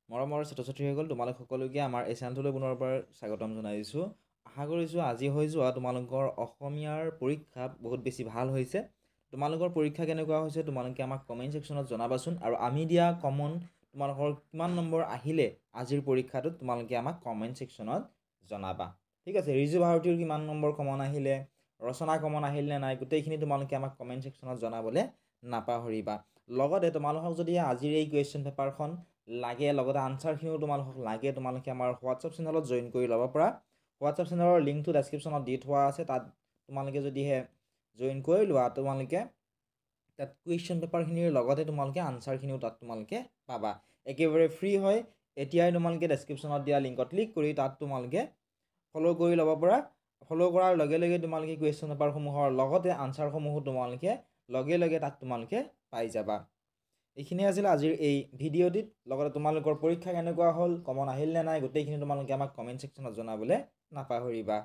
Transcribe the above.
মৰমৰ ছাত্ৰ-ছাত্ৰীসকল তোমালোক সকলোকে আমাৰ এই চেনেলটোলৈ পুনৰবাৰ স্বাগতম জনাইছোঁ। আশা কৰিছোঁ আজি হৈ যোৱা তোমালোকৰ অসমীয়াৰ পৰীক্ষা বহুত বেছি ভাল হৈছে। তোমালোকৰ পৰীক্ষা কেনেকুৱা হৈছে তোমালোকে আমাক কমেণ্ট ছেকশ্যনত জনাবাচোন আৰু আমি দিয়া কমন তোমালোকৰ কিমান নম্বৰ আহিলে আজিৰ পৰীক্ষাটোত তোমালোকে আমাক কমেণ্ট ছেকশ্যনত জনাবা। ঠিক আছে, ৰিজু ভাৰতীৰ কিমান নম্বৰ কমন আহিলে, ৰচনা কমন আহিল নে নাই, গোটেইখিনি তোমালোকে আমাক কমেণ্ট ছেকশ্যনত জনাবলৈ নাপাহৰিবা। লগতে তোমালোকক যদি আজিৰ এই কুৱেশ্যন পেপাৰখন লাগে, লগতে আনচাৰখিনিও তোমালোকক লাগে, তোমালোকে আমাৰ হোৱাটছআপ চেনেলত জইন কৰি ল'ব পৰা। হোৱাটছআপ চেনেলৰ লিংকটো ডেছক্ৰিপশ্যনত দি থোৱা আছে, তাত তোমালোকে যদিহে জইন কৰি লোৱা তোমালোকে তাত কুৱেশ্যন পেপাৰখিনিৰ লগতে তোমালোকে আনচাৰখিনিও তাত তোমালোকে পাবা। একেবাৰে ফ্ৰী হয়। এতিয়াই তোমালোকে ডেছক্ৰিপশ্যনত দিয়া লিংকত ক্লিক কৰি তাত তোমালোকে ফ'ল' কৰি ল'ব পৰা। ফ'ল' কৰাৰ লগে লগে তোমালোকে কুৱেশ্যন পেপাৰসমূহৰ লগতে আনচাৰসমূহো তোমালোকে লগে লগে তাত তোমালোকে পাই যাবা। এইখিনি আছিলে আজিৰ এই ভিডিঅ'টিত। লগতে তোমালোকৰ পৰীক্ষা কেনেকুৱা হ'ল, কমন আহিল নে নাই, গোটেইখিনি তোমালোকে আমাক কমেণ্ট ছেকশ্যনত জনাবলৈ নাপাহৰিবা।